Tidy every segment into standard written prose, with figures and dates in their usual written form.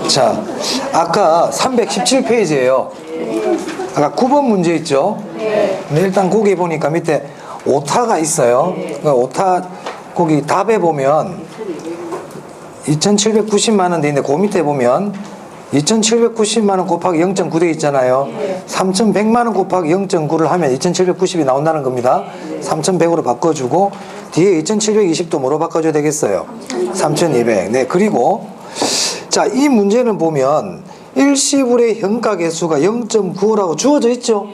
자, 아까 317페이지에요. 아까 9번 문제 있죠? 근데 일단 거기 보니까 밑에 오타가 있어요. 그러니까 오타, 거기 답에 보면 2790만 원 돼 있는데 그 밑에 보면 2790만 원 곱하기 0.9 돼 있잖아요. 3100만 원 곱하기 0.9를 하면 2790이 나온다는 겁니다. 3100으로 바꿔주고 뒤에 2720도 뭐로 바꿔줘야 되겠어요? 3200. 네, 그리고 자, 이 문제는 보면 일시불의 현가계수가 0.95라고 주어져 있죠.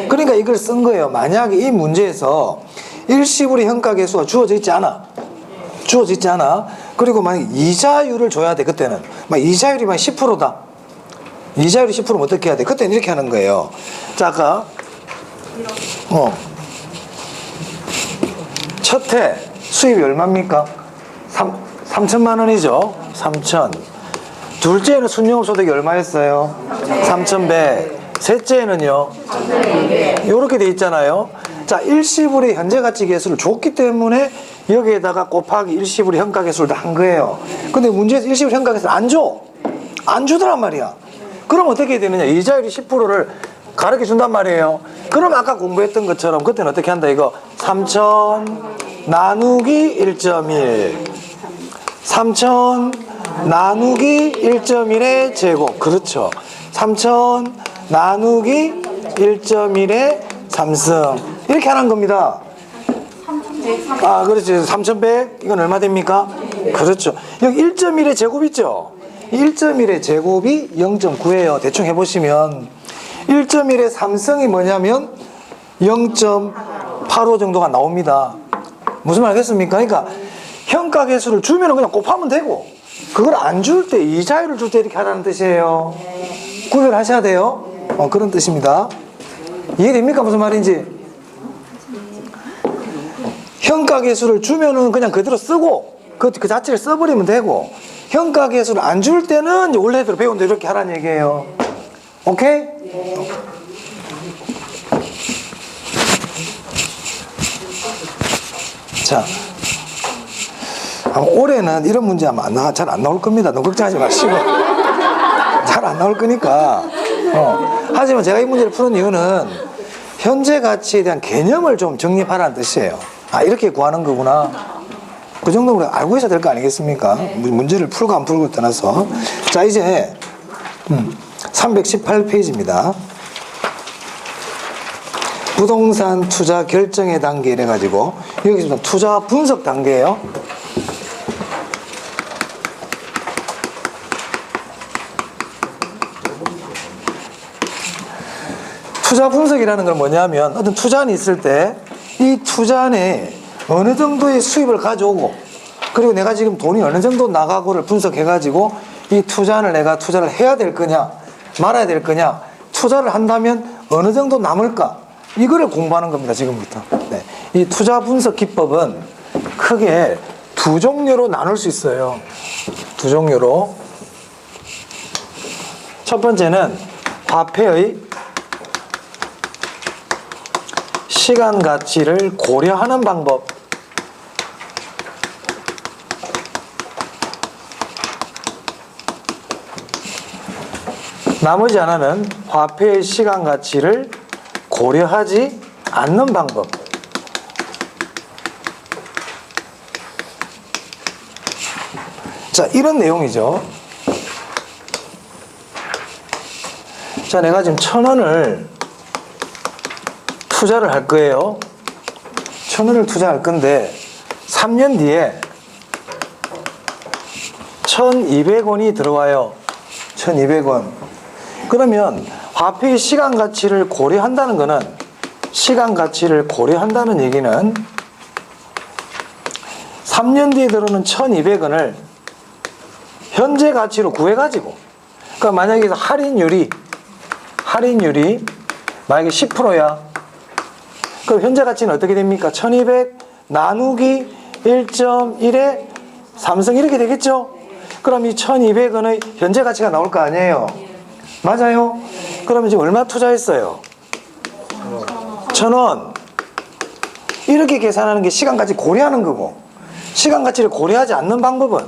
그러니까 이걸 쓴 거예요. 만약에 이 문제에서 일시불의 현가계수가 주어져 있지 않아. 주어져 있지 않아. 그리고 만약 이자율을 줘야 돼. 그때는 막 이자율이 막 10%다. 이자율이 10%면 어떻게 해야 돼? 그때는 이렇게 하는 거예요. 자, 아까 첫 해 수입이 얼마입니까? 3천만 원이죠. 3천. 둘째는 순영소득이 얼마였어요? 3,100. 셋째는요? 이렇게 돼 있잖아요. 자, 일시불의 현재가치계수를 줬기 때문에 여기에다가 곱하기 일시불의 현가계수를 한 거예요. 근데 문제에서 일시불 현가계수를 안 줘. 안 주더란 말이야. 그럼 어떻게 해야 되느냐? 이자율이 10%를 가르쳐 준단 말이에요. 그럼 아까 공부했던 것처럼 그때는 어떻게 한다 이거? 3,000 나누기 1.1 3,000 나누기 1.1의 제곱. 그렇죠. 3,000 나누기 1.1의 3승. 이렇게 하는 겁니다. 아, 그렇지. 3,100. 이건 얼마 됩니까? 그렇죠. 여기 1.1의 제곱 있죠? 1.1의 제곱이 0.9예요. 대충 해보시면 1.1의 3승이 뭐냐면 0.85 정도가 나옵니다. 무슨 말 하겠습니까? 그러니까 현가계수를 주면 그냥 곱하면 되고 그걸 안 줄 때 이자율을 줄 때 이렇게 하라는 뜻이에요. 구별하셔야 돼요. 그런 뜻입니다. 이해됩니까? 무슨 말인지. 현가계수를 주면은 그냥 그대로 쓰고 그 자체를 써버리면 되고 현가계수를 안 줄 때는 원래대로 배운 대로 이렇게 하라는 얘기예요. 오케이? 자, 올해는 이런 문제 아마 잘 안 나올 겁니다. 너무 걱정하지 마시고. 잘 안 나올 거니까. 하지만 제가 이 문제를 푸는 이유는 현재 가치에 대한 개념을 좀 정립하라는 뜻이에요. 아, 이렇게 구하는 거구나. 그 정도는 알고 있어야 될 거 아니겠습니까? 문제를 풀고 안 풀고 떠나서. 자, 이제 318페이지입니다. 부동산 투자 결정의 단계 이래가지고 여기 투자 분석 단계예요. 투자 분석이라는 건 뭐냐면 어떤 투자안이 있을 때 이 투자안에 어느 정도의 수입을 가져오고 그리고 내가 지금 돈이 어느 정도 나가고를 분석해가지고 이 투자안을 내가 투자를 해야 될 거냐 말아야 될 거냐 투자를 한다면 어느 정도 남을까 이거를 공부하는 겁니다. 지금부터. 네. 이 투자 분석 기법은 크게 두 종류로 나눌 수 있어요. 두 종류로. 첫 번째는 화폐의 시간 가치를 고려하는 방법. 나머지 하나는 화폐의 시간 가치를 고려하지 않는 방법. 자, 이런 내용이죠. 자, 내가 지금 1,000원을 투자를 할 거예요. 1,000원을 투자할 건데 3년 뒤에 1,200원이 들어와요. 1,200원. 그러면 화폐의 시간 가치를 고려한다는 거는 시간 가치를 고려한다는 얘기는 3년 뒤에 들어오는 1,200원을 현재 가치로 구해가지고 그러니까 만약에 할인율이 만약에 10%야. 그럼 현재 가치는 어떻게 됩니까? 1200 나누기 1.1에 삼성 이렇게 되겠죠? 그럼 이 1200원의 현재 가치가 나올 거 아니에요? 맞아요? 그러면 지금 얼마 투자했어요? 1,000원. 이렇게 계산하는 게 시간 가치 고려하는 거고 시간 가치를 고려하지 않는 방법은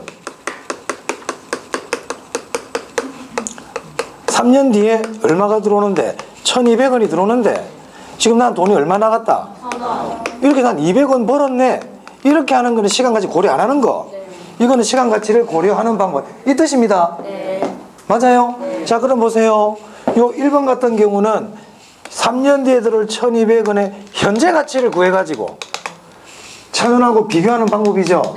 3년 뒤에 얼마가 들어오는데 1200원이 들어오는데 지금 난 돈이 얼마 나갔다? 이렇게 난 200원 벌었네. 이렇게 하는 거는 시간 가치 고려 안 하는 거. 이거는 시간 가치를 고려하는 방법. 이 뜻입니다. 맞아요? 자, 그럼 보세요. 요 1번 같은 경우는 3년 뒤에 들어올 1200원의 현재 가치를 구해가지고 1000원하고 비교하는 방법이죠.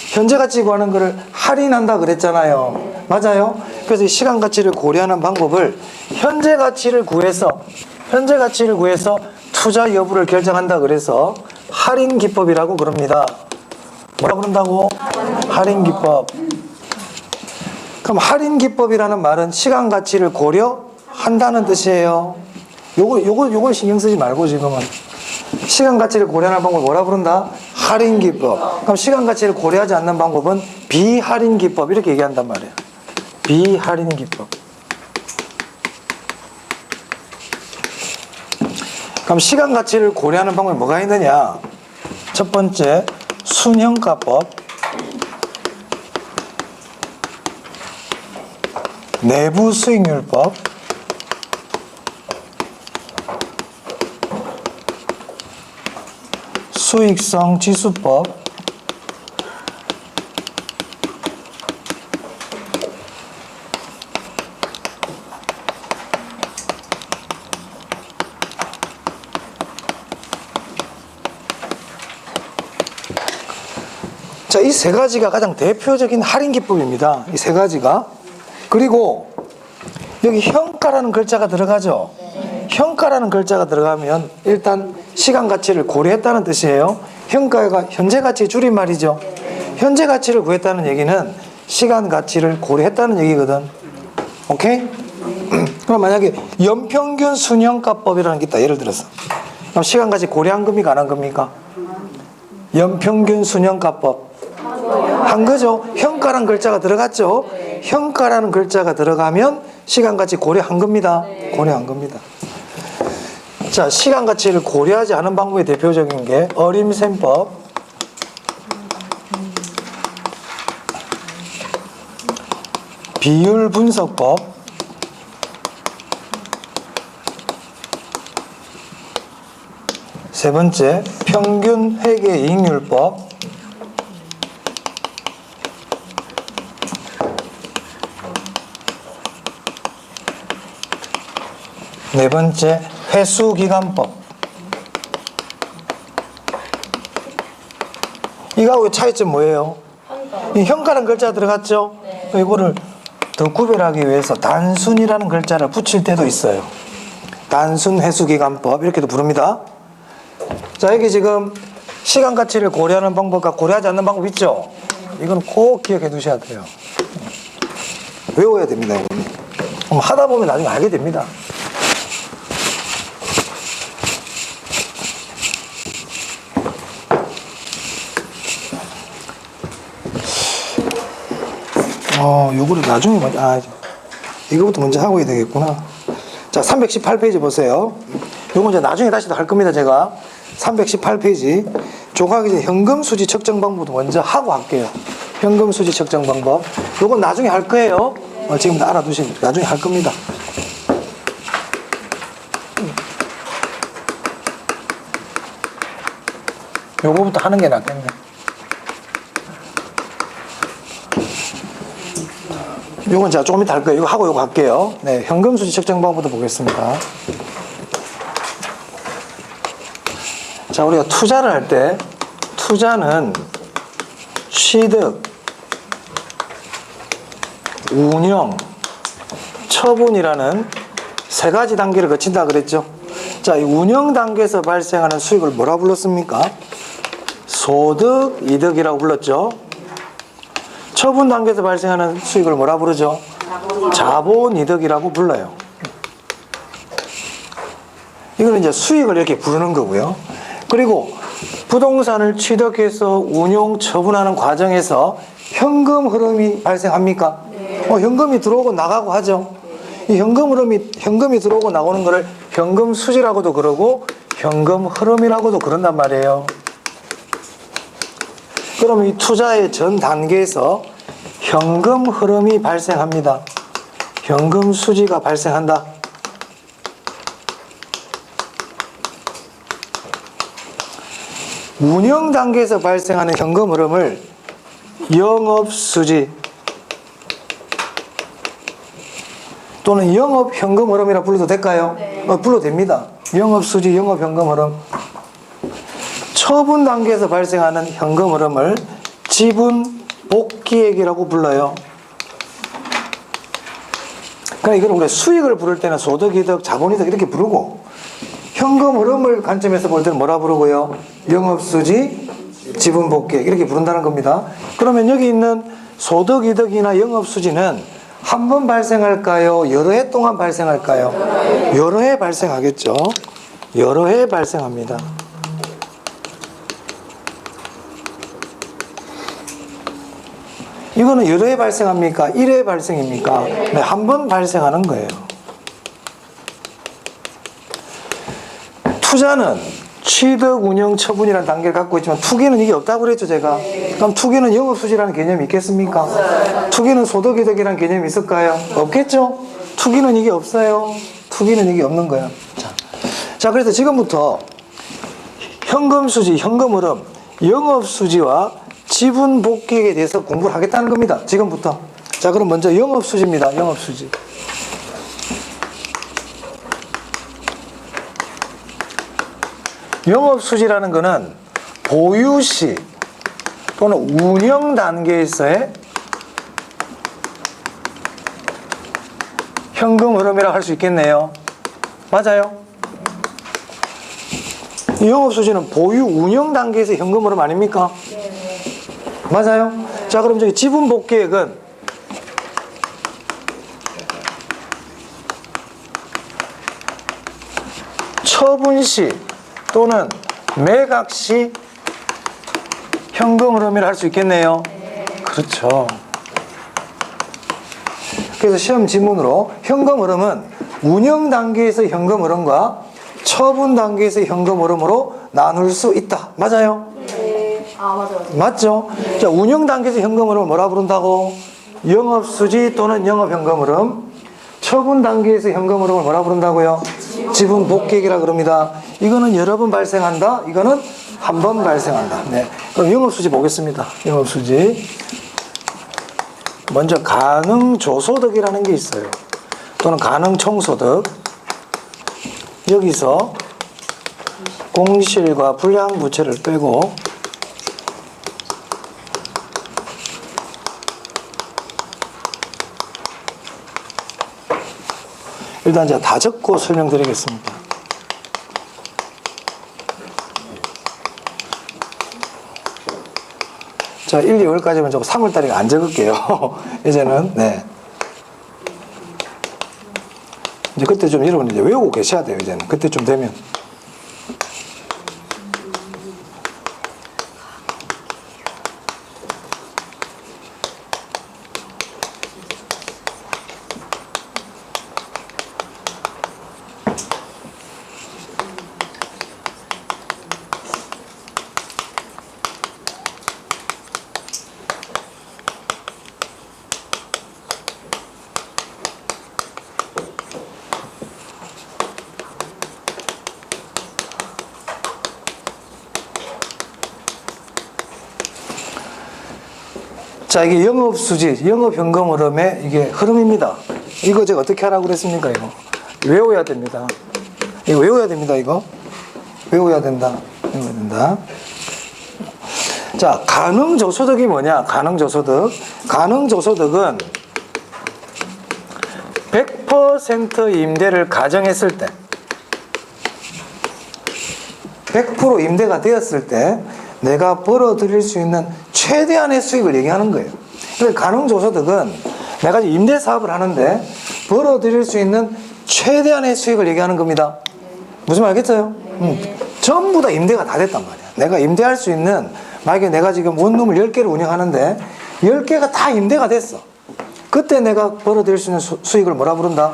현재 가치 구하는 거를 할인한다 그랬잖아요. 맞아요? 그래서 이 시간 가치를 고려하는 방법을 현재 가치를 구해서 투자 여부를 결정한다 그래서 할인 기법이라고 그럽니다. 뭐라 그런다고? 할인 기법. 그럼 할인 기법이라는 말은 시간 가치를 고려한다는 뜻이에요. 요거 신경 쓰지 말고 지금은 시간 가치를 고려하는 방법을 뭐라 부른다? 할인 기법. 그럼 시간 가치를 고려하지 않는 방법은 비할인 기법 이렇게 얘기한단 말이에요. 비할인 기법. 그럼 시간 가치를 고려하는 방법이 뭐가 있느냐? 첫 번째 순형가법, 내부 수익률법, 수익성 지수법, 자, 이 세 가지가 가장 대표적인 할인 기법입니다. 이 세 가지가. 그리고 여기 현가라는 글자가 들어가죠. 현가라는 글자가 들어가면 일단 시간 가치를 고려했다는 뜻이에요. 현가가 현재 가치의 줄임말이죠. 현재 가치를 구했다는 얘기는 시간 가치를 고려했다는 얘기거든. 오케이? 그럼 만약에 연평균 순현가법이라는 게 있다. 예를 들어서. 그럼 시간 가치 고려한 겁니까? 안 한 겁니까? 연평균 순현가법. 한 거죠. 현가라는 글자가 들어갔죠. 현가라는 글자가 들어가면 시간 가치 고려한 겁니다. 고려한 겁니다. 자, 시간 가치를 고려하지 않은 방법의 대표적인 게 어림셈법, 비율 분석법, 세 번째 평균 회계 이익률법, 네 번째 회수기간법. 이거하고 차이점 뭐예요? 이 현가라는 글자 들어갔죠? 이거를 더 구별하기 위해서 단순이라는 글자를 붙일 때도 있어요. 단순 회수기간법 이렇게도 부릅니다. 자, 여기 지금 시간 가치를 고려하는 방법과 고려하지 않는 방법 있죠? 이건 꼭 기억해 두셔야 돼요. 외워야 됩니다. 이거는. 그럼 하다 보면 나중에 알게 됩니다. 요거를 나중에 먼저, 이거부터 먼저 하고 해야 되겠구나. 자, 318페이지 보세요. 요거 이제 나중에 다시 할 겁니다, 제가. 318페이지. 조각이 이제 현금수지 측정 방법도 먼저 하고 할게요. 현금수지 측정 방법. 요건 나중에 할 거예요. 지금 다 알아두시면 나중에 할 겁니다. 요거부터 하는 게 낫겠네. 요건 제가 조금 이따 할 거예요. 이거 하고 요거 할게요. 네, 현금수지 측정 방법부터 보겠습니다. 자, 우리가 투자를 할 때, 투자는 취득, 운영, 처분이라는 세 가지 단계를 거친다 그랬죠. 자, 이 운영 단계에서 발생하는 수익을 뭐라 불렀습니까? 소득, 이득이라고 불렀죠. 처분 단계에서 발생하는 수익을 뭐라 부르죠? 자본이득이라고 불러요. 이거는 이제 수익을 이렇게 부르는 거고요. 그리고 부동산을 취득해서 운용, 처분하는 과정에서 현금 흐름이 발생합니까? 현금이 들어오고 나가고 하죠. 이 현금이 들어오고 나오는 거를 현금 수지라고도 그러고 현금 흐름이라고도 그런단 말이에요. 그럼 이 투자의 전 단계에서 현금 흐름이 발생합니다. 현금 수지가 발생한다. 운영 단계에서 발생하는 현금 흐름을 영업수지 또는 영업현금 흐름이라 불러도 될까요? 네. 불러도 됩니다. 영업수지, 영업현금 흐름. 처분 단계에서 발생하는 현금 흐름을 지분 복귀액이라고 불러요. 그러니까 이걸 우리가 수익을 부를 때는 소득이득, 자본이득 이렇게 부르고, 현금 흐름을 관점에서 볼 때는 뭐라 부르고요? 영업수지, 지분 복귀액 이렇게 부른다는 겁니다. 그러면 여기 있는 소득이득이나 영업수지는 한 번 발생할까요? 여러 해 동안 발생할까요? 여러 해 발생하겠죠. 여러 해 발생합니다. 이거는 여러 해 발생합니까? 1회 발생입니까? 네, 한 번 발생하는 거예요. 투자는 취득, 운영, 처분이라는 단계를 갖고 있지만 투기는 이게 없다고 그랬죠, 제가. 그럼 투기는 영업수지라는 개념이 있겠습니까? 투기는 소득이득이라는 개념이 있을까요? 없겠죠? 투기는 이게 없어요. 투기는 이게 없는 거예요. 자, 그래서 지금부터 현금수지, 현금 흐름, 영업수지와 지분 복귀액에 대해서 공부를 하겠다는 겁니다. 지금부터. 자, 그럼 먼저 영업수지입니다. 영업수지. 영업수지라는 것은 보유시 또는 운영 단계에서의 현금 흐름이라고 할 수 있겠네요. 맞아요? 영업수지는 보유 운영 단계에서 현금 흐름 아닙니까? 맞아요? 자, 그럼 저기 지분 복귀액은 처분시 또는 매각시 현금 흐름이라 할 수 있겠네요. 그렇죠. 그래서 시험 지문으로 현금 흐름은 운영 단계에서 현금 흐름과 처분 단계에서 현금 흐름으로 나눌 수 있다. 맞아요? 네. 아, 맞아요. 맞죠? 자, 운영 단계에서 현금 흐름을 뭐라 부른다고? 영업수지 또는 영업현금 흐름. 처분 단계에서 현금 흐름을 뭐라 부른다고요? 지분 복귀액이라 그럽니다. 이거는 여러 번 발생한다. 이거는 한 번 발생한다. 네. 그럼 영업수지 보겠습니다. 영업수지. 먼저 가능조소득이라는 게 있어요. 또는 가능총소득. 여기서 공실과 불량부채를 빼고 일단 제가 다 적고 설명드리겠습니다. 자, 1, 2월까지만 적고 3월달에 안 적을게요. 이제는, 네. 이제 그때 좀 여러분 이제 외우고 계셔야 돼요, 이제는. 그때쯤 되면. 자, 이게 영업수지, 영업현금 흐름의 이게 흐름입니다. 이거 제가 어떻게 하라고 그랬습니까, 이거? 외워야 됩니다. 이거 외워야 됩니다, 이거. 외워야 된다. 외워야 된다. 자, 가능조소득이 뭐냐? 가능조소득. 가능조소득은 100% 임대를 가정했을 때, 100% 임대가 되었을 때 내가 벌어들일 수 있는 최대한의 수익을 얘기하는 거예요. 그래서 가능조소득은 내가 임대 사업을 하는데 벌어들일 수 있는 최대한의 수익을 얘기하는 겁니다. 무슨 말 알겠어요? 전부 다 임대가 다 됐단 말이야. 내가 임대할 수 있는, 만약에 내가 지금 원룸을 10개를 운영하는데 10개가 다 임대가 됐어. 그때 내가 벌어들일 수 있는 수익을 뭐라 부른다?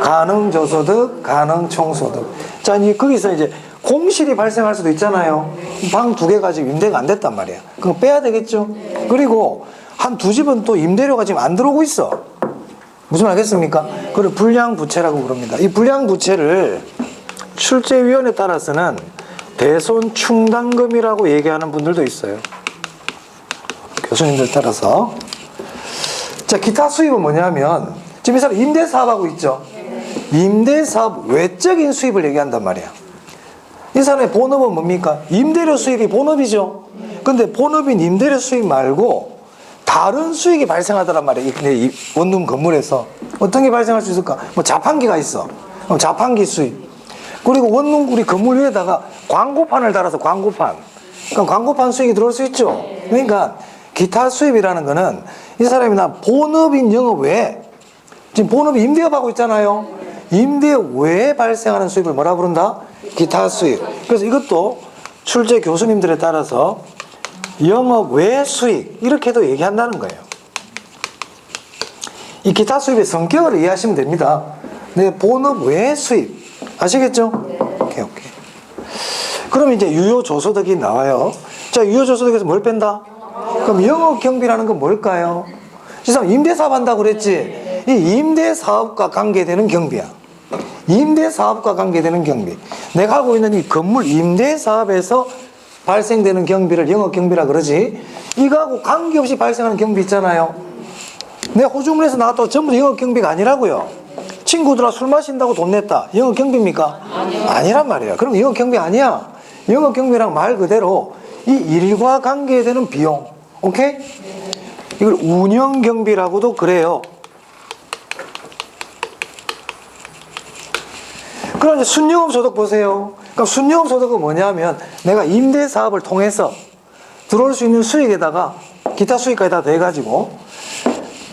가능조소득, 가능총소득. 자, 거기서 이제 공실이 발생할 수도 있잖아요. 방 2개가 지금 임대가 안 됐단 말이야. 그거 빼야 되겠죠? 그리고 한 2집은 또 임대료가 지금 안 들어오고 있어. 무슨 말 알겠습니까? 그걸 불량부채라고 부릅니다. 이 불량부채를 출제위원에 따라서는 대손충당금이라고 얘기하는 분들도 있어요. 교수님들 따라서. 자, 기타 수입은 뭐냐면 지금 이 사람 임대사업하고 있죠. 임대사업 외적인 수입을 얘기한단 말이야. 이 사람의 본업은 뭡니까? 임대료 수입이 본업이죠. 근데 본업인 임대료 수입 말고 다른 수익이 발생하더란 말이야. 이 원룸 건물에서 어떤 게 발생할 수 있을까? 뭐 자판기가 있어. 자판기 수입. 그리고 원룸 우리 건물 위에다가 광고판을 달아서 광고판. 그러니까 광고판 수익이 들어올 수 있죠. 그러니까 기타 수입이라는 거는 이 사람이 나 본업인 영업 외에 지금 본업이 임대업하고 있잖아요. 임대업 외에 발생하는 수입을 뭐라 부른다? 기타 수입. 그래서 이것도 출제 교수님들에 따라서 영업 외 수익 이렇게도 얘기한다는 거예요. 이 기타 수입의 성격을 이해하시면 됩니다. 내 본업 외 수입 아시겠죠? 오케이. 그럼 이제 유효조소득이 나와요. 자, 유효조소득에서 뭘 뺀다? 그럼 영업경비라는 건 뭘까요? 이 사람 임대사업 한다고 그랬지? 이 임대사업과 관계되는 경비야. 임대사업과 관계되는 경비. 내가 하고 있는 이 건물 임대사업에서 발생되는 경비를 영업경비라 그러지. 이거하고 관계없이 발생하는 경비 있잖아요. 내 호주머니에서 나왔다고 전부 영업경비가 아니라고요. 친구들아 술 마신다고 돈 냈다. 영업경비입니까? 아니란 말이야. 그럼 영업경비 아니야. 영업경비랑 말 그대로 이 일과 관계되는 비용. 오케이? 이걸 운영경비라고도 그래요. 그럼 이제 순영업소득 보세요. 그러니까 순영업소득은 뭐냐면 내가 임대사업을 통해서 들어올 수 있는 수익에다가 기타 수익까지 다 돼가지고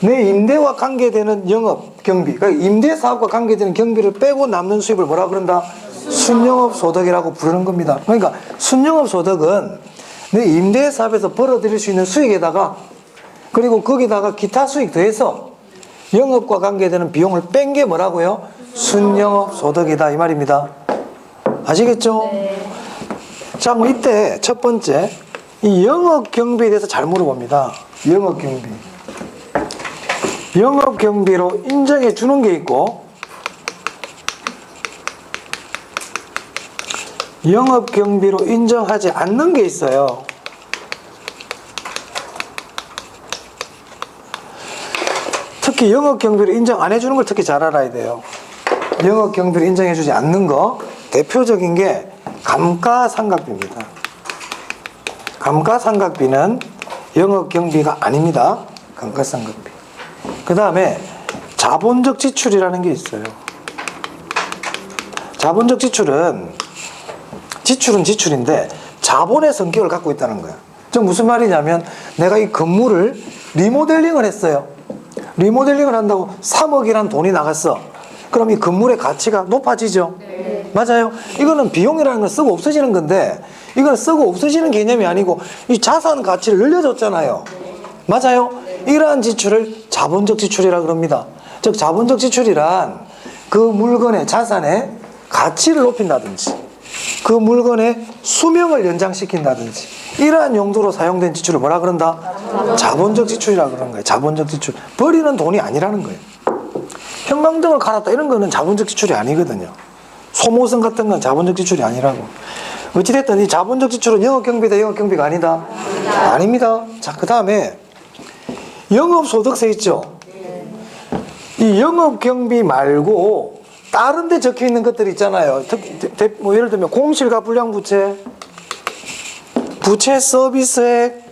내 임대와 관계되는 영업경비, 그러니까 임대사업과 관계되는 경비를 빼고 남는 수입을 뭐라 그런다? 순영업소득이라고 부르는 겁니다. 그러니까 순영업소득은 내 임대사업에서 벌어들일 수 있는 수익에다가 그리고 거기다가 기타 수익 더해서 영업과 관계되는 비용을 뺀 게 뭐라고요? 순영업소득이다 이 말입니다. 아시겠죠? 네. 자, 뭐 이때 첫 번째 이 영업경비에 대해서 잘 물어봅니다. 영업경비. 영업경비로 인정해 주는 게 있고 영업경비로 인정하지 않는 게 있어요. 특히 영업경비를 인정 안 해주는 걸 특히 잘 알아야 돼요. 영업경비를 인정해 주지 않는 거 대표적인 게 감가상각비입니다. 감가상각비는 영업경비가 아닙니다. 감가상각비. 그 다음에 자본적 지출이라는 게 있어요. 자본적 지출은 지출인데 자본의 성격을 갖고 있다는 거야. 저 무슨 말이냐면 내가 이 건물을 리모델링을 했어요. 리모델링을 한다고 3억이란 돈이 나갔어. 그럼 이 건물의 가치가 높아지죠? 네. 맞아요. 이거는 비용이라는 건 쓰고 없어지는 건데 이건 쓰고 없어지는 개념이 아니고 이 자산 가치를 늘려줬잖아요. 맞아요. 이러한 지출을 자본적 지출이라고 그럽니다. 즉 자본적 지출이란 그 물건의 자산의 가치를 높인다든지 그 물건의 수명을 연장시킨다든지 이러한 용도로 사용된 지출을 뭐라 그런다? 자본적 지출이라고 그러는 거예요. 자본적 지출. 버리는 돈이 아니라는 거예요. 형광등을 갈았다 이런 거는 자본적 지출이 아니거든요. 소모성 같은 건 자본적 지출이 아니라고. 어찌됐든 이 자본적 지출은 영업경비다 영업경비가 아니다? 아닙니다. 자, 그 다음에 영업소득세 있죠? 이 영업경비 말고 다른 데 적혀 있는 것들 있잖아요. 뭐 예를 들면 공실과 불량부채, 부채 서비스액,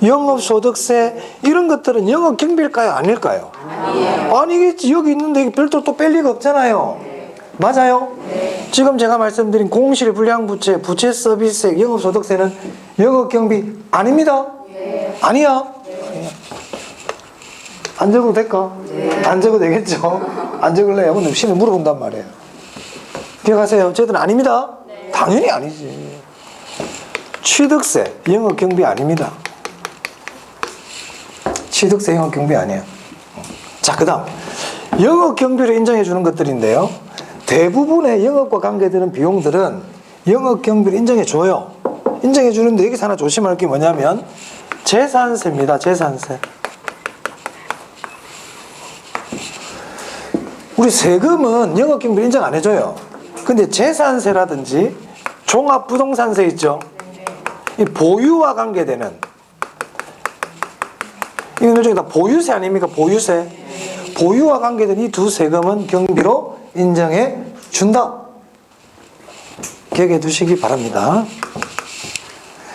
영업소득세 이런 것들은 영업경비일까요? 아닐까요? 아니겠지. 여기 있는데 별도로 또 뺄 리가 없잖아요. 맞아요? 지금 제가 말씀드린 공실, 불량부채, 부채 서비스액, 영업소득세는 영업경비 아닙니다. 아니야. 안 적어도 될까? 안 적어도 되겠죠? 안 적을래요? 근데 시험에 물어본단 말이에요. 기억하세요? 저희들은 아닙니다. 당연히 아니지. 취득세, 영업경비 아닙니다. 취득세, 영업경비 아니에요. 자, 그 다음 영업경비를 인정해 주는 것들인데요. 대부분의 영업과 관계되는 비용들은 영업경비를 인정해 줘요. 인정해 주는데 여기서 하나 조심할 게 뭐냐면 재산세입니다. 재산세. 우리 세금은 영업경비를 인정 안 해줘요. 근데 재산세라든지 종합부동산세 있죠. 이 보유와 관계되는, 이건 일종의 다 보유세 아닙니까? 보유세. 보유와 관계된 이 두 세금은 경비로 인정해 준다. 기억해 두시기 바랍니다.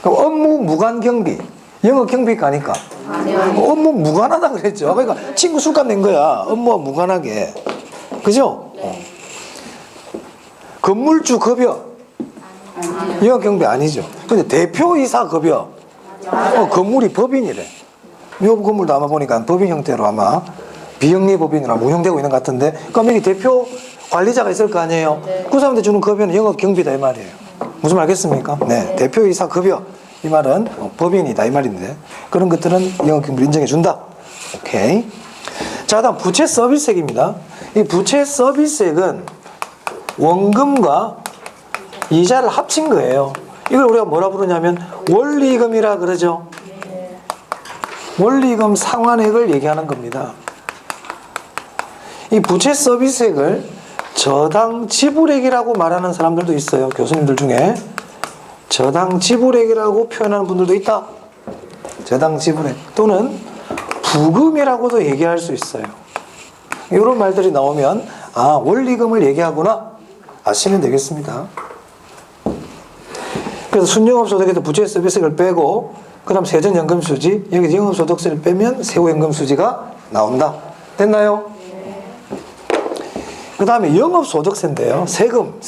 그럼 업무 무관 경비, 영업 경비가 아니까 업무 무관하다 그랬죠. 그러니까 친구 술값 낸 거야. 업무와 무관하게. 그죠? 건물주 급여, 영업 경비 아니죠. 근데 대표이사 급여, 건물이 법인이래. 요 건물도 아마 보니까 법인 형태로 아마 비영리 법인으로 운영되고 있는 것 같은데, 그럼 여기 대표 관리자가 있을 거 아니에요. 그 사람한테 주는 급여는 영업 경비다 이 말이에요. 무슨 말 알겠습니까? 네, 대표이사 급여 이 말은 법인이다 이 말인데, 그런 것들은 영업 경비를 인정해 준다. 오케이. 자, 다음 부채 서비스액입니다. 이 부채 서비스액은 원금과 이자를 합친 거예요. 이걸 우리가 뭐라 부르냐면 원리금이라 그러죠. 원리금 상환액을 얘기하는 겁니다. 이 부채 서비스액을 저당 지불액이라고 말하는 사람들도 있어요. 교수님들 중에 저당 지불액이라고 표현하는 분들도 있다. 저당 지불액 또는 부금이라고도 얘기할 수 있어요. 이런 말들이 나오면 아, 원리금을 얘기하구나 아시면 되겠습니다. 그래서 순영업소득에서 부채 서비스액을 빼고 그 다음 세전연금수지, 여기 영업소득세를 빼면 세후연금수지가 나온다. 됐나요? 그 다음에 영업소득세인데요. 세금.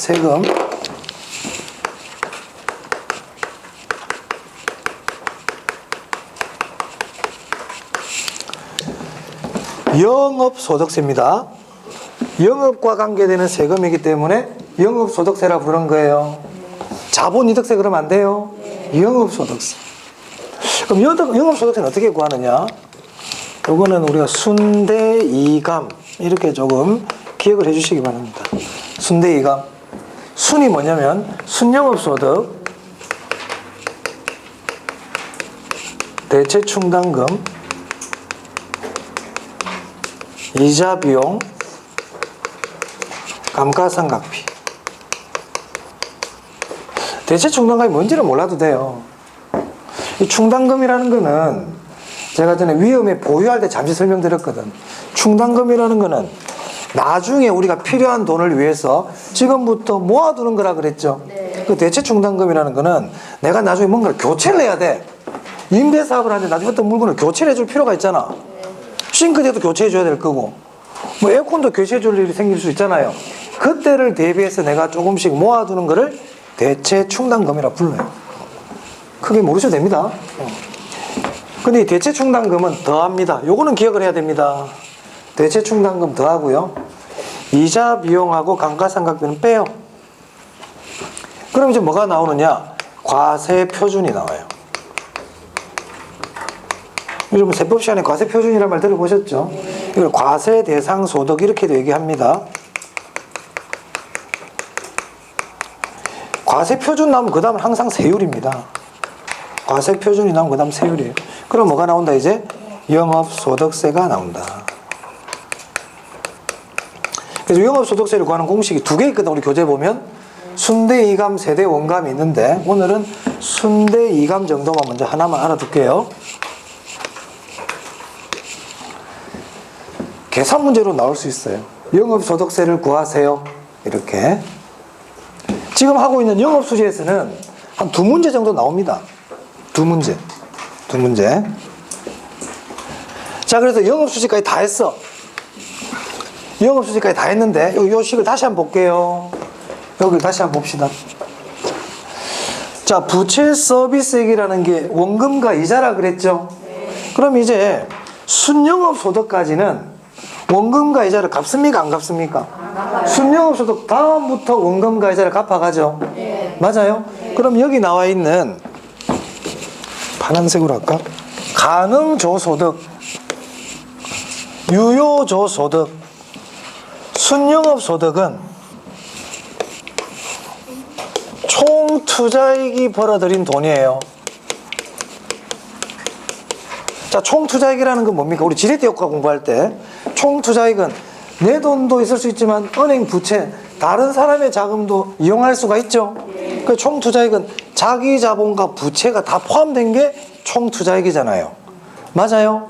영업소득세입니다. 영업과 관계되는 세금이기 때문에 영업소득세라 부르는 거예요. 자본이득세 그러면 안 돼요. 영업소득세. 그럼 영업소득세는 어떻게 구하느냐? 요거는 우리가 순대이감 이렇게 조금 기억을 해주시기 바랍니다. 순대이감. 순이 뭐냐면 순영업소득, 대체충당금, 이자비용, 감가상각비. 대체충당금이 뭔지를 몰라도 돼요. 이 충당금이라는 거는 제가 전에 위험에 보유할 때 잠시 설명드렸거든. 충당금이라는 거는 나중에 우리가 필요한 돈을 위해서 지금부터 모아두는 거라 그랬죠. 네. 그 대체충당금이라는 거는 내가 나중에 뭔가를 교체를 해야 돼. 임대사업을 하는데 나중에 어떤 물건을 교체를 해줄 필요가 있잖아. 싱크대도 교체해줘야 될 거고 뭐 에어컨도 교체해줄 일이 생길 수 있잖아요. 그때를 대비해서 내가 조금씩 모아두는 거를 대체충당금이라 불러요. 크게 모르셔도 됩니다. 근데 이 대체충당금은 더합니다. 요거는 기억을 해야 됩니다. 대체충당금 더하고요. 이자 비용하고 감가상각비는 빼요. 그럼 이제 뭐가 나오느냐? 과세표준이 나와요. 여러분 세법 시간에 과세표준이라는 말 들어보셨죠? 이걸 과세대상소득 이렇게도 얘기합니다. 과세표준 나오면 그 다음은 항상 세율입니다. 과세표준이 나오면 그 다음 세율이에요. 그럼 뭐가 나온다 이제? 영업소득세가 나온다. 그래서 영업소득세를 구하는 공식이 두 개 있거든. 우리 교재 보면 순대이감, 세대원감이 있는데 오늘은 순대이감 정도만 먼저 하나만 알아둘게요. 계산 문제로 나올 수 있어요. 영업소득세를 구하세요. 이렇게. 지금 하고 있는 영업수지에서는 한 두 문제 정도 나옵니다. 두 문제. 자, 그래서 영업수지까지 다 했어. 영업수지까지 다 했는데 요 식을 다시 한번 볼게요. 여기를 다시 한번 봅시다. 자, 부채 서비스액이라는 게 원금과 이자라 그랬죠. 그럼 이제 순영업소득까지는 원금과 이자를 갚습니까? 안 갚습니까? 순영업소득 다음부터 원금과 이자를 갚아가죠. 맞아요? 그럼 여기 나와 있는 파란색으로 할까? 가능조소득, 유효조소득, 순영업소득은 총 투자액이 벌어들인 돈이에요. 자, 총 투자액이라는 건 뭡니까? 우리 지렛대 효과 공부할 때 총 투자액은 내 돈도 있을 수 있지만 은행 부채, 다른 사람의 자금도 이용할 수가 있죠. 그 총 투자액은 자기 자본과 부채가 다 포함된 게 총 투자액이잖아요. 맞아요?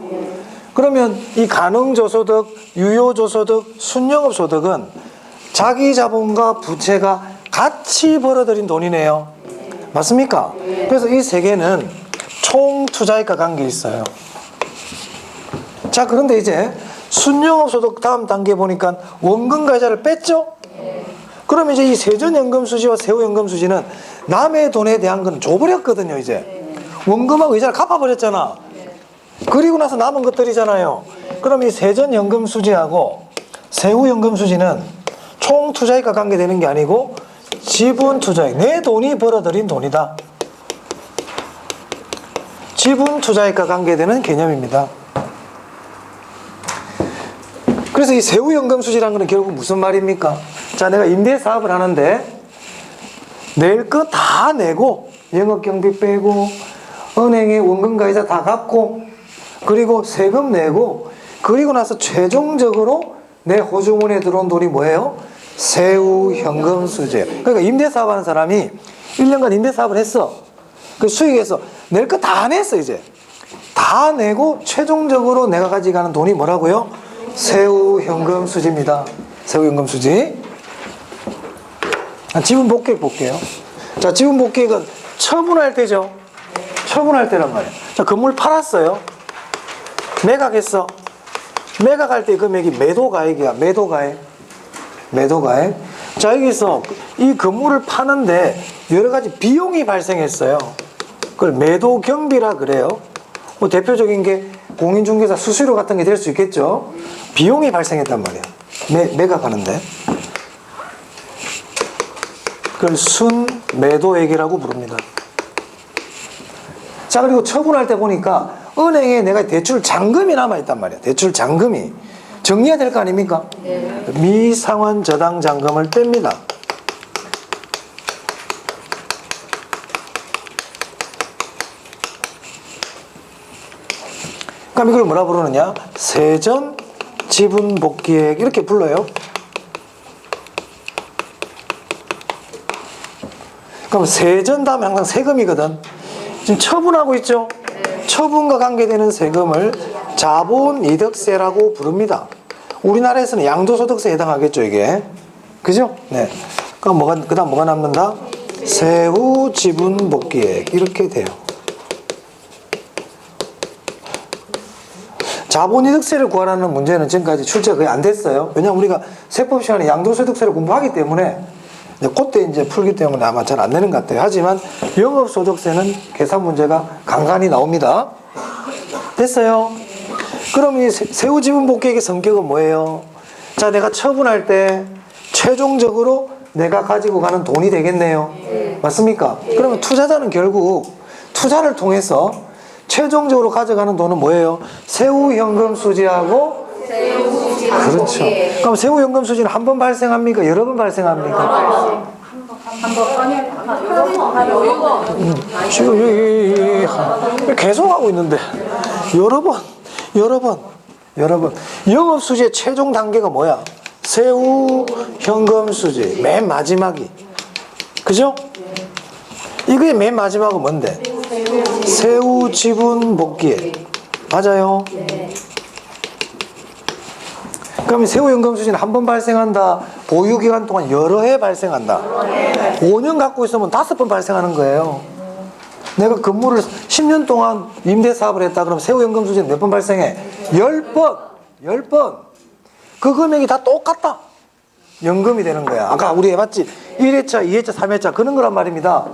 그러면 이 가능조소득, 유효조소득, 순영업소득은 자기 자본과 부채가 같이 벌어들인 돈이네요. 맞습니까? 그래서 이 세 개는 총 투자액과 관계 있어요. 자, 그런데 이제 순영업소득 다음 단계 보니까 원금가이자를 뺐죠? 그럼 이제 이 세전연금수지와 세후연금수지는 남의 돈에 대한 건 줘버렸거든요. 이제 원금하고 이자를 갚아버렸잖아. 그리고 나서 남은 것들이잖아요. 그럼 이 세전연금수지하고 세후연금수지는 총 투자액과 관계되는 게 아니고 지분 투자액, 내 돈이 벌어들인 돈이다. 지분 투자액과 관계되는 개념입니다. 그래서 이 세후연금수지라는 것은 결국 무슨 말입니까? 자, 내가 임대사업을 하는데 낼 거 다 내고 영업경비 빼고 은행에 원금가이자 다 갚고 그리고 세금 내고 그리고 나서 최종적으로 내 호주문에 들어온 돈이 뭐예요? 세후연금수지. 그러니까 임대사업 하는 사람이 1년간 임대사업을 했어. 그 수익에서 낼 거 다 냈어. 이제 다 내고 최종적으로 내가 가져가는 돈이 뭐라고요? 세후연금수지입니다. 세후연금수지. 지분 복귀액 볼게요. 자, 지분 복귀액은 처분할 때죠. 처분할 때란 말이에요. 자, 건물 팔았어요. 매각했어. 매각할 때 금액이 매도가액이야. 매도가액. 매도가액. 자, 여기서 이 건물을 파는데 여러 가지 비용이 발생했어요. 그걸 매도경비라 그래요. 뭐 대표적인 게 공인중개사 수수료 같은 게 될 수 있겠죠. 비용이 발생했단 말이에요. 매각하는데. 그걸 순매도액이라고 부릅니다. 자, 그리고 처분할 때 보니까 은행에 내가 대출 잔금이 남아있단 말이야. 대출 잔금이. 정리해야 될 거 아닙니까? 네. 미상환 저당 잔금을 뺍니다. 그럼 이걸 뭐라 부르느냐? 세전 지분 복귀액 이렇게 불러요. 그럼 세전 다음에 항상 세금이거든. 지금 처분하고 있죠? 처분과 관계되는 세금을 자본이득세라고 부릅니다. 우리나라에서는 양도소득세에 해당하겠죠, 이게. 그죠? 네. 그럼 그 다음 뭐가 남는다? 세후지분복귀액. 이렇게 돼요. 자본이득세를 구하라는 문제는 지금까지 출제가 거의 안 됐어요. 왜냐하면 우리가 세법 시간에 양도소득세를 공부하기 때문에 그때 이제 풀기 때문에 아마 잘 안 되는 것 같아요. 하지만 영업소득세는 계산 문제가 간간히 나옵니다. 됐어요? 그럼 이 세후지분복귀액의 성격은 뭐예요? 자, 내가 처분할 때 최종적으로 내가 가지고 가는 돈이 되겠네요. 맞습니까? 그러면 투자자는 결국 투자를 통해서 최종적으로 가져가는 돈은 뭐예요? 세후연금수지하고 그렇죠. 그럼 세후연금수지는 한 번 발생합니까? 여러 번 발생합니까? 지금 계속 하고 있는데 여러 번. 영업수지의 최종 단계가 뭐야? 세후연금수지 맨 마지막이. 그죠? 이게 맨 마지막은 뭔데? 세후지분복귀액. 맞아요? 그럼 세후연금수지는 한 번 발생한다. 보유기간 동안 여러 해 발생한다. 5년 갖고 있으면 5번 발생하는 거예요. 내가 건물을 10년 동안 임대사업을 했다. 그럼 세후연금수지는 몇 번 발생해? 10번. 10번. 그 금액이 다 똑같다. 연금이 되는 거야. 아까 우리 해봤지? 1회차, 2회차, 3회차 그런 거란 말입니다.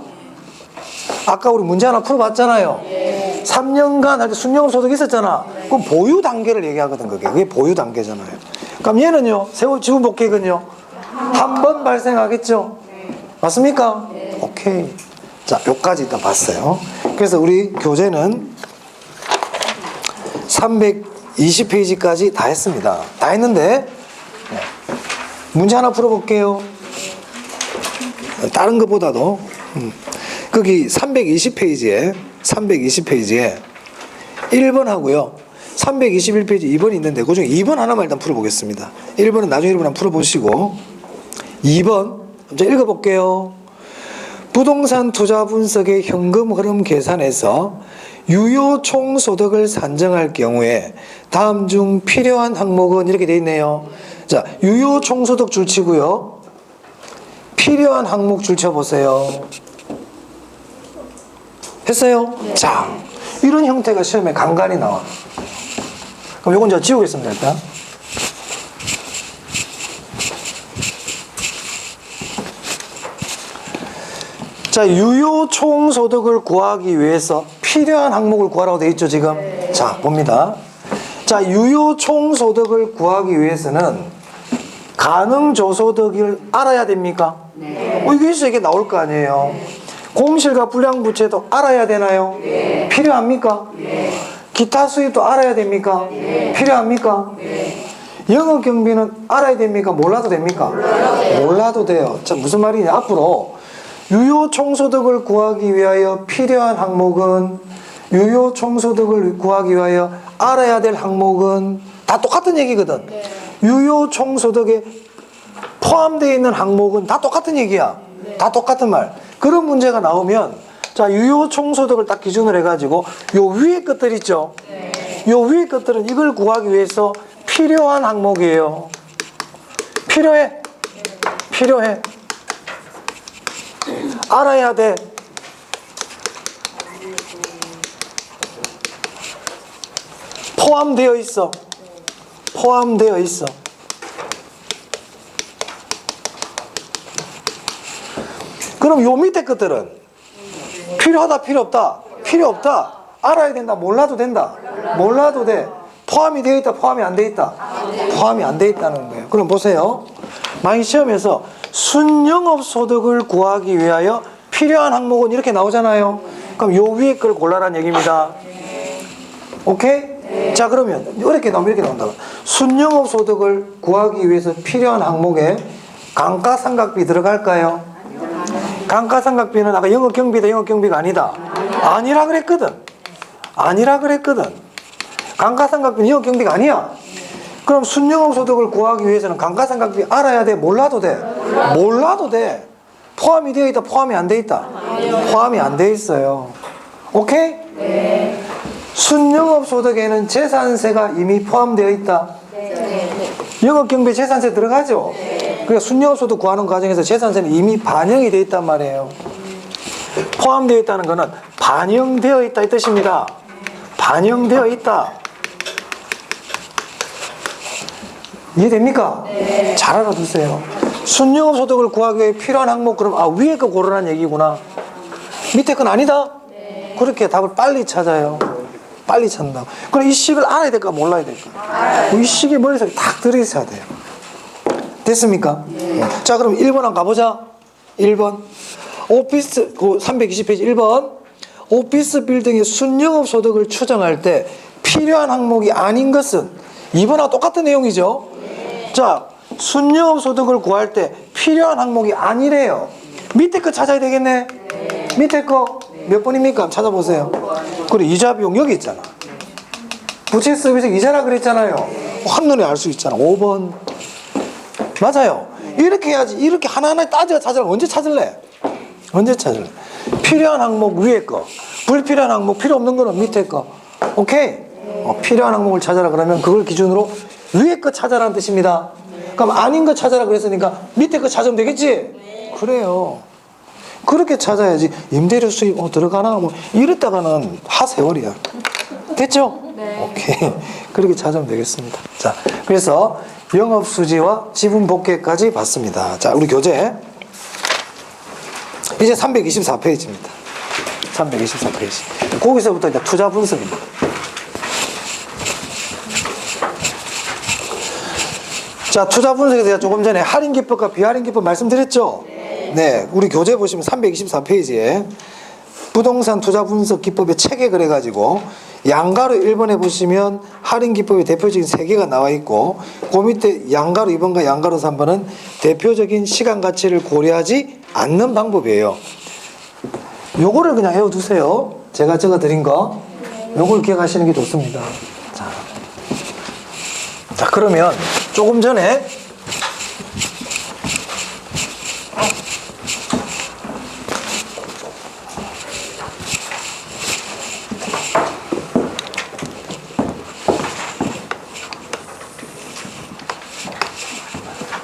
아까 우리 문제 하나 풀어봤잖아요. 3년간 할 때 순영업소득이 있었잖아. 그럼 보유 단계를 얘기하거든. 그게 보유 단계잖아요. 그럼 얘는요, 세후지분복귀액은요, 한 번 발생하겠죠? 맞습니까? 오케이. 자, 요까지 일단 봤어요. 그래서 우리 교재는 320페이지까지 다 했습니다. 다 했는데 문제 하나 풀어볼게요. 다른 것보다도 거기 320페이지에 1번 하고요 321페이지 2번이 있는데 그 중에 2번 하나만 일단 풀어보겠습니다. 1번은 나중에 1번 한번 풀어보시고 2번 먼저 읽어볼게요. 부동산 투자 분석의 현금 흐름 계산에서 유효 총소득을 산정할 경우에 다음 중 필요한 항목은 이렇게 돼 있네요. 자, 유효 총소득 줄치고요. 필요한 항목 줄쳐보세요. 했어요? 네. 자, 이런 형태가 시험에 간간히 나와. 그럼 이건 제가 지우겠습니다, 일단. 자, 유효 총소득을 구하기 위해서 필요한 항목을 구하라고 되어 있죠, 지금? 네. 자, 봅니다. 자, 유효 총소득을 구하기 위해서는 가능조소득을 알아야 됩니까? 네. 이게 있어, 이게 나올 거 아니에요? 네. 공실과 불량부채도 알아야 되나요? 네. 필요합니까? 네. 기타 수입도 알아야 됩니까? 네. 필요합니까? 네. 영업경비는 알아야 됩니까? 몰라도 됩니까? 몰라도 돼요. 자, 무슨 말이냐? 앞으로 유효 총소득을 구하기 위하여 필요한 항목은, 유효 총소득을 구하기 위하여 알아야 될 항목은 다 똑같은 얘기거든. 네. 유효 총소득에 포함되어 있는 항목은 다 똑같은 얘기야. 네. 다 똑같은 말. 그런 문제가 나오면, 자, 유효 총소득을 딱 기준으로 해가지고 요 위에 것들 있죠. 네. 요 위에 것들은 이걸 구하기 위해서 필요한 항목이에요. 필요해? 필요해. 알아야 돼. 포함되어 있어. 포함되어 있어. 그럼 요 밑에 것들은 필요하다, 필요 없다? 필요 없다. 알아야 된다, 몰라도 된다? 몰라도 돼. 포함이 되어 있다, 포함이 안 되어 있다? 포함이 안 되어 있다는 거예요. 그럼 보세요. 만약 시험에서 순영업소득을 구하기 위하여 필요한 항목은 이렇게 나오잖아요. 그럼 요 위에 걸 골라라는 얘기입니다. 오케이? 자, 그러면 이렇게 나오면 이렇게 나온다. 순영업소득을 구하기 위해서 필요한 항목에 감가상각비 들어갈까요? 감가상각비는 아까 영업경비다, 영업경비가 아니다. 아니라 그랬거든. 아니라 그랬거든. 감가상각비는 영업경비가 아니야. 그럼 순영업소득을 구하기 위해서는 감가상각비 알아야 돼? 몰라도 돼? 몰라도 돼. 포함이 되어 있다, 포함이 안 되어 있다? 포함이 안 되어 있어요. 오케이? 네. 순영업소득에는 재산세가 이미 포함되어 있다? 네. 영업경비 재산세 들어가죠? 네. 그러니까 순영업소득 구하는 과정에서 재산세는 이미 반영이 되어 있단 말이에요. 포함되어 있다는 것은 반영되어 있다 이 뜻입니다. 반영되어 있다. 이해됩니까? 네. 잘 알아두세요. 순영업소득을 구하기 위해 필요한 항목, 그럼 위에 거 고르라는 얘기구나. 밑에 건 아니다? 네. 그렇게 답을 빨리 찾아요. 빨리 찾는다고. 그럼 이 식을 알아야 될까 몰라야 될까? 이 식이 머릿속에 딱 들어있어야 돼요. 됐습니까? 네. 자, 그럼 1번 한번 가보자. 1번 오피스 320페이지 1번 오피스 빌딩의 순영업소득을 추정할 때 필요한 항목이 아닌 것은 2번하고 똑같은 내용이죠. 네. 자, 순영업소득을 구할 때 필요한 항목이 아니래요. 밑에 거 찾아야 되겠네. 네. 밑에 거 몇 번입니까? 찾아보세요. 그래, 이자 비용 여기 있잖아. 부채 서비스 이자라 그랬잖아요. 한눈에 알 수 있잖아. 5번 맞아요. 이렇게 해야지. 이렇게 하나하나 따져 찾으려면 언제 찾을래? 언제 찾을래? 필요한 항목 위에 거, 불필요한 항목, 필요 없는 거는 밑에 거. 오케이? 필요한 항목을 찾아라 그러면 그걸 기준으로 위에 거 찾아라는 뜻입니다. 그럼 아닌 거 찾아라 그랬으니까 밑에 거 찾으면 되겠지? 그래요. 그렇게 찾아야지. 임대료 수입 들어가나 뭐 이랬다가는 하세월이야. 됐죠? 네. 오케이. 그렇게 찾으면 되겠습니다. 자, 그래서 영업수지와 지분복귀까지 봤습니다. 자, 우리 교재 이제 324페이지입니다. 324페이지. 거기서부터 이제 투자 분석입니다. 자, 투자 분석에 대해서 조금 전에 할인기법과 비할인기법 말씀드렸죠? 네, 우리 교재 보시면 324페이지에 부동산 투자 분석 기법의 체계 그래가지고 양가로 1번에 보시면 할인기법의 대표적인 3개가 나와 있고 그 밑에 양가로 2번과 양가로 3번은 대표적인 시간 가치를 고려하지 않는 방법이에요. 요거를 그냥 외워두세요. 제가 적어드린 거 요걸 기억하시는 게 좋습니다. 자. 자, 그러면 조금 전에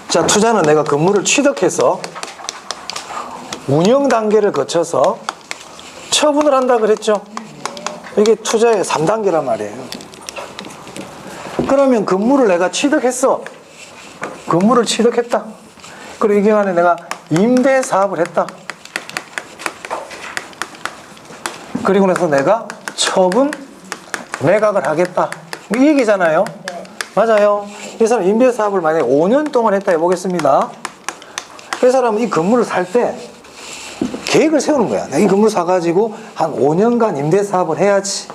자, 투자는 내가 건물을 취득해서 운영 단계를 거쳐서 처분을 한다 그랬죠? 이게 투자의 3단계란 말이에요. 그러면 건물을 내가 취득했어. 건물을 취득했다. 그리고 이 기간에 내가 임대 사업을 했다. 그리고 나서 내가 처분 매각을 하겠다. 이 얘기잖아요. 맞아요. 이 사람 임대 사업을 만약에 5년 동안 했다 해보겠습니다. 이 사람은 이 건물을 살 때 계획을 세우는 거야. 내가 이 건물 사가지고 한 5년간 임대 사업을 해야지.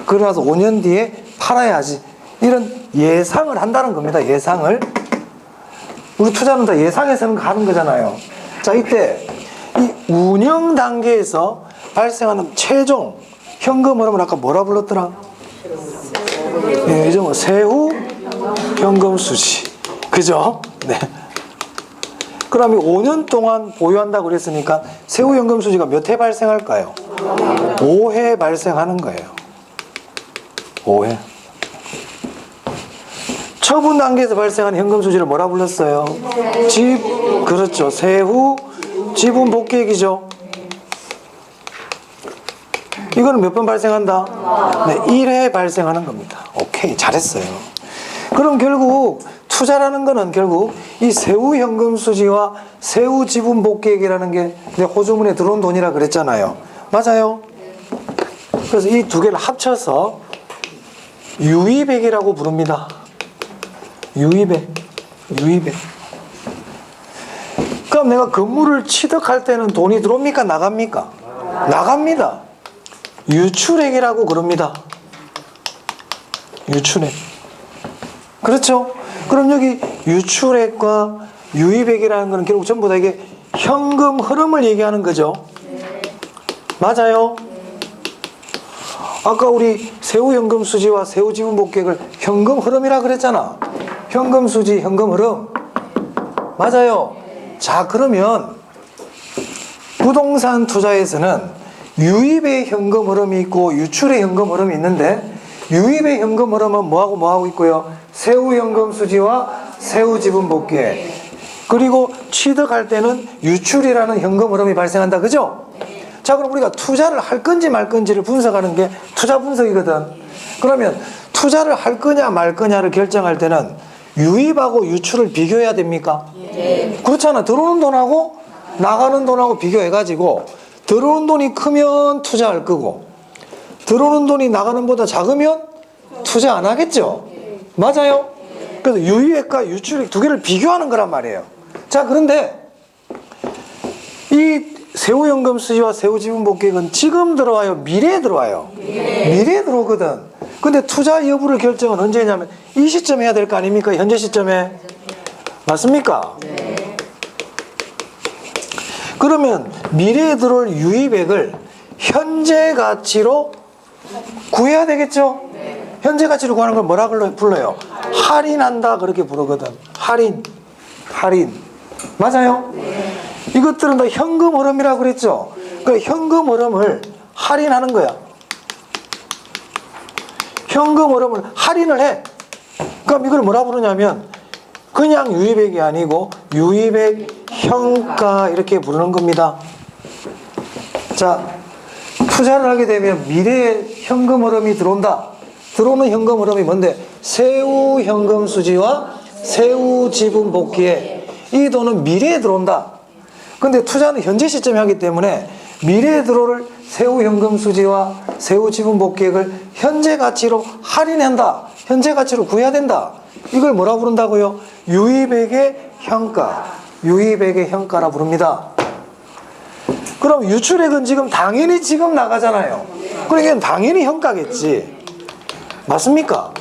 그러고 나서 5년 뒤에 팔아야지. 이런 예상을 한다는 겁니다. 예상을. 우리 투자는 다 예상해서는 가는 거잖아요. 자, 이때 이 운영 단계에서 발생하는 최종 현금 흐름을 아까 뭐라 불렀더라? 예, 이제 뭐 세후 현금 수지. 그죠? 네. 그러면 5년 동안 보유한다고 그랬으니까 세후 현금 수지가 몇 회 발생할까요? 5회 발생하는 거예요. 5회. 처분 단계에서 발생하는 현금 수지를 뭐라 불렀어요? 그렇죠. 세후 지분 복귀액이죠. 이거는 몇 번 발생한다? 네, 1회 발생하는 겁니다. 오케이, 잘했어요. 그럼 결국 투자라는 거는 결국 이 세후 현금 수지와 세후 지분 복귀액이라는 게 내 호주문에 들어온 돈이라 그랬잖아요. 맞아요? 그래서 이 두 개를 합쳐서 유의백이라고 부릅니다. 유의백. 그럼 내가 건물을 취득할 때는 돈이 들어옵니까? 나갑니까? 나갑니다. 유출액이라고 그럽니다. 유출액. 그렇죠? 그럼 여기 유출액과 유의백이라는 것은 결국 전부 다 이게 현금 흐름을 얘기하는 거죠. 맞아요? 아까 우리 세후 현금 수지와 세후 지분 복귀액을 현금 흐름이라 그랬잖아. 현금 수지, 현금 흐름. 맞아요. 자, 그러면 부동산 투자에서는 유입의 현금 흐름이 있고 유출의 현금 흐름이 있는데, 유입의 현금 흐름은 뭐하고 있고요? 세후 현금 수지와 세후 지분 복귀액. 그리고 취득할 때는 유출이라는 현금 흐름이 발생한다. 그죠? 자, 그럼 우리가 투자를 할 건지 말 건지를 분석하는 게 투자 분석이거든. 그러면 투자를 할 거냐 말 거냐를 결정할 때는 유입하고 유출을 비교해야 됩니까? 예. 그렇잖아. 들어오는 돈하고 나가는 돈하고 비교해가지고 들어오는 돈이 크면 투자할 거고 들어오는 돈이 나가는 보다 작으면 투자 안 하겠죠? 맞아요? 그래서 유입액과 유출액 두 개를 비교하는 거란 말이에요. 자, 그런데 이 세후 현금 수지와 세후 지분 복귀액은 지금 들어와요? 미래에 들어와요? 미래에 들어오거든. 근데 투자 여부를 결정은 언제 하냐면 이 시점에 해야 될 거 아닙니까? 현재 시점에. 맞습니까? 그러면 미래에 들어올 유입액을 현재 가치로 구해야 되겠죠? 현재 가치로 구하는 걸 뭐라 불러요? 할인한다 그렇게 부르거든. 할인. 맞아요? 이것들은 다 현금 흐름이라고 그랬죠? 그 현금 흐름을 할인하는 거야. 현금 흐름을 할인을 해. 그럼 이걸 뭐라 부르냐면 그냥 유입액이 아니고 유입액 현가 이렇게 부르는 겁니다. 자, 투자를 하게 되면 미래에 현금 흐름이 들어온다. 들어오는 현금 흐름이 뭔데? 세후 현금 수지와 세후 지분 복귀에 이 돈은 미래에 들어온다. 근데 투자는 현재 시점에 하기 때문에 미래에 들어올 세후 현금 수지와 세후 지분 복귀액을 현재 가치로 할인한다. 현재 가치로 구해야 된다. 이걸 뭐라 부른다고요? 유입액의 현가. 유입액의 현가라 부릅니다. 그럼 유출액은 당연히 지금 나가잖아요. 그러니까 당연히 현가겠지. 맞습니까?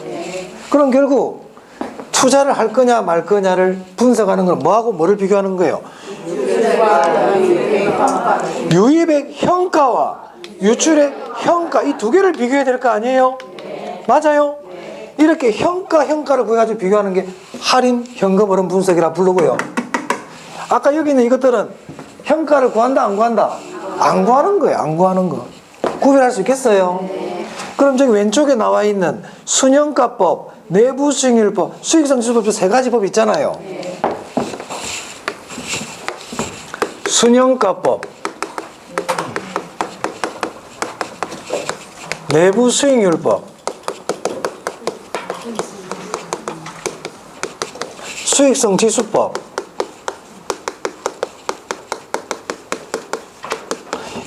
그럼 결국 투자를 할 거냐 말 거냐를 분석하는 건 뭐하고 뭐를 비교하는 거예요? 유입액 현가와 유출액 현가 이 두 개를 비교해야 될 거 아니에요? 맞아요? 이렇게 형가를 구해가지고 비교하는 게 할인 현금 흐름 분석이라 부르고요. 아까 여기 있는 이것들은 형가를 구한다 안 구한다? 안 구하는 거예요. 안 구하는 거. 구별할 수 있겠어요? 그럼 저기 왼쪽에 나와 있는 순형가법, 내부수익률법, 수익성지수법 세 가지 법 있잖아요. 순형가법, 내부수익률법, 수익성지수법.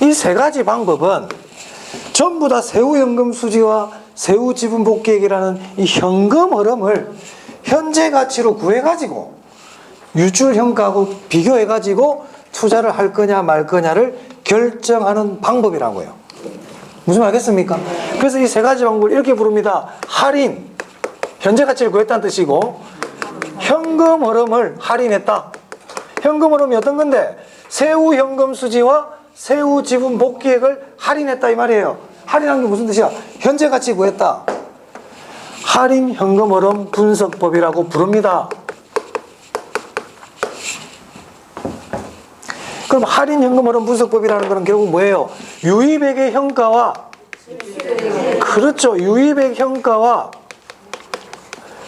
이 세 가지 방법은 전부 다 세후현금수지와 세후지분복귀액이라는 이 현금 흐름을 현재 가치로 구해가지고 유출형가하고 비교해가지고 투자를 할 거냐 말 거냐를 결정하는 방법이라고요. 무슨 말 알겠습니까? 그래서 이 세 가지 방법을 이렇게 부릅니다. 할인, 현재 가치를 구했다는 뜻이고, 현금 흐름을 할인했다. 현금 흐름이 어떤 건데? 세후현금수지와 세후지분복귀액을 할인했다 이 말이에요. 할인한 게 무슨 뜻이야? 현재 가치 구했다. 할인 현금 흐름 분석법이라고 부릅니다. 그럼 할인 현금 흐름 분석법이라는 것은 결국 뭐예요? 유입액의 현가와, 그렇죠, 유입액 현가와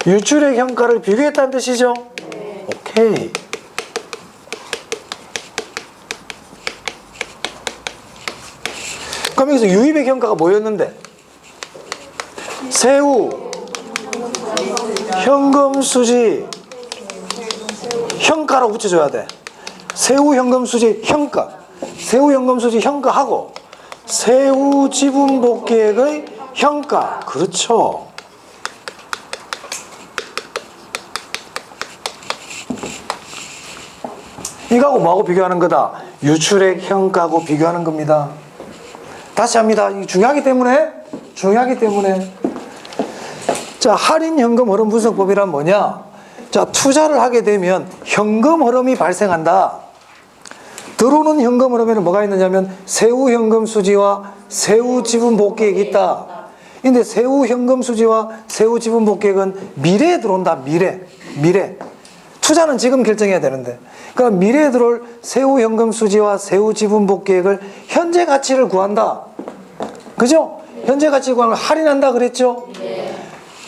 유출액 현가를 비교했다는 뜻이죠? 오케이. 그럼 여기서 유입액 현가가 뭐였는데? 세후 현금수지 현가로 붙여줘야 돼. 세후 현금수지 현가, 세후 현금수지 현가하고 세후 지분복귀액의 현가. 그렇죠. 이거하고 뭐하고 비교하는 거다? 유출액 현가하고 비교하는 겁니다. 다시 합니다. 이게 중요하기 때문에. 자, 할인 현금 흐름 분석법이란 뭐냐? 자, 투자를 하게 되면 현금 흐름이 발생한다. 들어오는 현금 흐름에는 뭐가 있느냐면 세후 현금 수지와 세후 지분 복귀액이 있다. 근데 세후 현금 수지와 세후 지분 복귀액은 미래에 들어온다. 미래. 투자는 지금 결정해야 되는데. 그러니까 미래에 들어올 세후 현금 수지와 세후 지분 복귀액을 현재 가치를 구한다. 그죠? 현재 가치 구하는 걸 할인한다 그랬죠?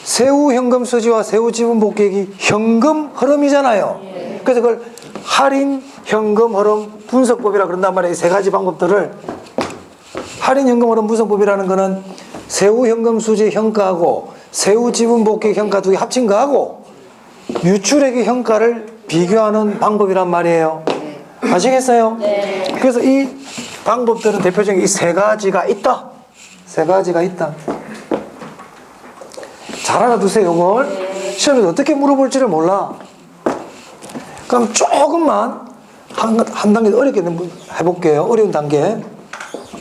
세후 현금 수지와 세후 지분 복귀액이 현금 흐름이잖아요. 그래서 그걸 할인 현금 흐름 분석법이라 그런단 말이에요. 이 세 가지 방법들을. 할인 현금 흐름 분석법이라는 거는 세후 현금 수지 현가하고 세후 지분 복귀액 현가 두 개 합친 거하고 유출액의 현가를 비교하는 방법이란 말이에요. 아시겠어요? 그래서 이 방법들은 대표적인 이 세 가지가 있다. 잘 알아두세요. 이걸 시험에서 어떻게 물어볼지를 몰라. 그럼 조금만 한 단계 더 어렵게 해볼게요. 어려운 단계.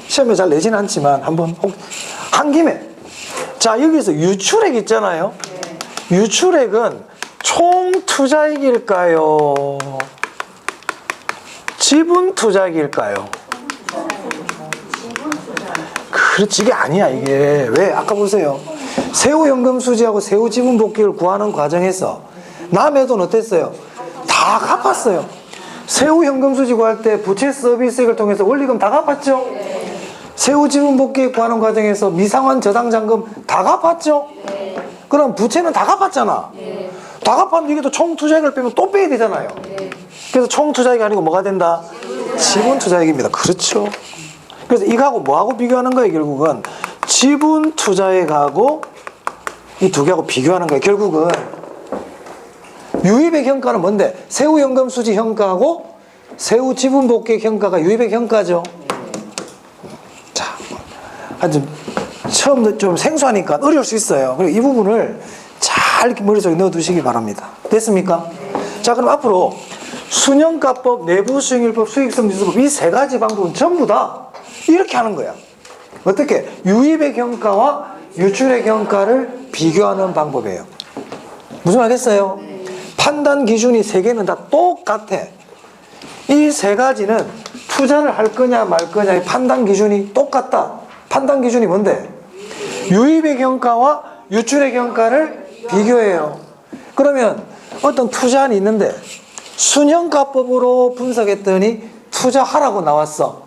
시험에 잘 내지는 않지만 한번 한 김에. 자, 여기서 유출액 있잖아요. 유출액은 총 투자액일까요? 지분 투자액일까요? 그렇지, 이게 아니야. 이게 왜? 아까 보세요. 세후 현금 수지하고 세후 지분 복귀를 구하는 과정에서 남의 돈 어땠어요? 다 갚았어요. 세후 현금 수지 구할 때 부채 서비스액을 통해서 원리금 다 갚았죠? 세후 지분 복귀 구하는 과정에서 미상환 저당 잔금 다 갚았죠? 그럼 부채는 다 갚았잖아. 다 갚았는데 이게 또 총 투자액을 빼면 또 빼야 되잖아요. 그래서 총 투자액이 아니고 뭐가 된다? 지분 투자액입니다. 그렇죠. 그래서 이거하고 뭐하고 비교하는 거예요? 결국은 지분 투자액하고 이 두 개하고 비교하는 거예요. 결국은 유입액 현가는 뭔데? 세후 현금 수지 현가하고 세후 지분 복귀액 현가가 유입액 현가죠. 자, 하여튼 처음 좀 생소하니까 어려울 수 있어요. 그리고 이 부분을 잘 이렇게 머릿속에 넣어두시기 바랍니다. 됐습니까? 자, 그럼 앞으로 순형가법, 내부수익률법, 수익성지수법 이 세 가지 방법은 전부 다 이렇게 하는 거야. 어떻게? 유입액 현가와 유출액 현가를 비교하는 방법이에요. 무슨 말겠어요? 판단 기준이 세 개는 다 똑같아. 이 세 가지는 투자를 할 거냐 말 거냐의 판단 기준이 똑같다. 판단 기준이 뭔데? 유입액 현가와 유출액 현가를 비교해요. 그러면 어떤 투자안이 있는데 순형가법으로 분석했더니 투자하라고 나왔어.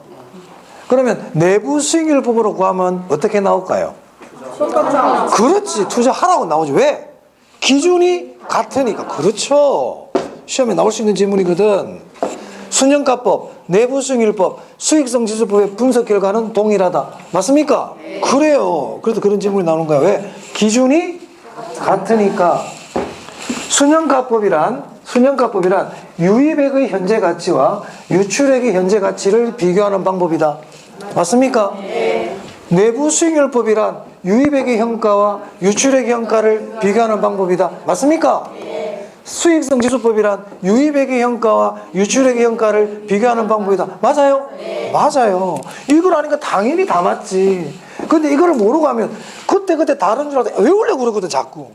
그러면 내부 수익률법으로 구하면 어떻게 나올까요? 그렇지, 투자하라고 나오지. 왜? 기준이 같으니까. 그렇죠. 시험에 나올 수 있는 질문이거든. 순형가법, 내부 수익률법, 수익성 지수법의 분석 결과는 동일하다. 맞습니까? 그래요. 그래서 그런 질문이 나오는 거야. 왜? 기준이 같으니까. 순형가법이란 유입액의 현재 가치와 유출액의 현재 가치를 비교하는 방법이다. 맞습니까? 내부 수익률법이란 유입액의 현가와 유출액의 현가를 비교하는 방법이다. 맞습니까? 수익성 지수법이란 유입액의 현가와 유출액의 현가를 비교하는 방법이다. 맞아요? 맞아요. 이걸 아니까 당연히 다 맞지. 근데 이걸 모르고 하면 그때 다른 줄 알고 외우려고 그러거든 자꾸.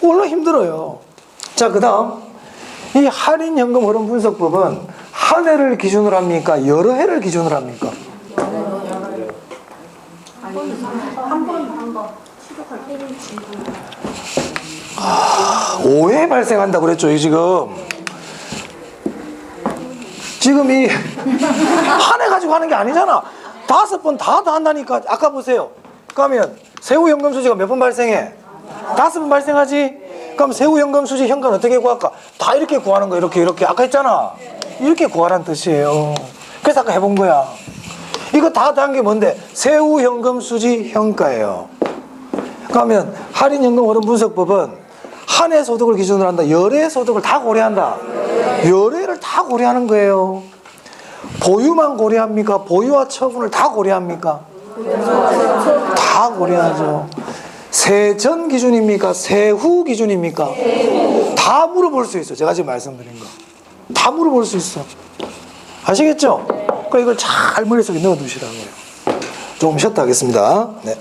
얼마나 힘들어요. 자, 그 다음 이 할인연금 흐름 분석법은 한 해를 기준으로 합니까? 여러 해를 기준으로 합니까? 오해 발생한다고 그랬죠. 지금 이 한 해 가지고 하는 게 아니잖아. 5번 다 한다니까. 아까 보세요. 그러면 세후연금 수지가 몇 번 발생해? 5번 발생하지? 그럼 세후연금 수지 현가는 어떻게 구할까? 다 이렇게 구하는 거야. 이렇게 아까 했잖아. 이렇게 구하라는 뜻이에요. 그래서 아까 해본 거야. 이거 다 한 게 뭔데? 세후연금 수지 현가예요. 그러면 할인연금 흐름 분석법은 한 해 소득을 기준으로 한다. 여러 해 소득을 다 고려한다. 여러 해를 다 고려하는 거예요. 보유만 고려합니까? 보유와 처분을 다 고려합니까? 다 고려하죠. 세전 기준입니까? 세후 기준입니까? 다 물어볼 수 있어. 제가 지금 말씀드린 거. 다 물어볼 수 있어. 아시겠죠? 그러니까 이걸 잘 머릿속에 넣어두시라고요. 조금 쉬었다 하겠습니다. 네.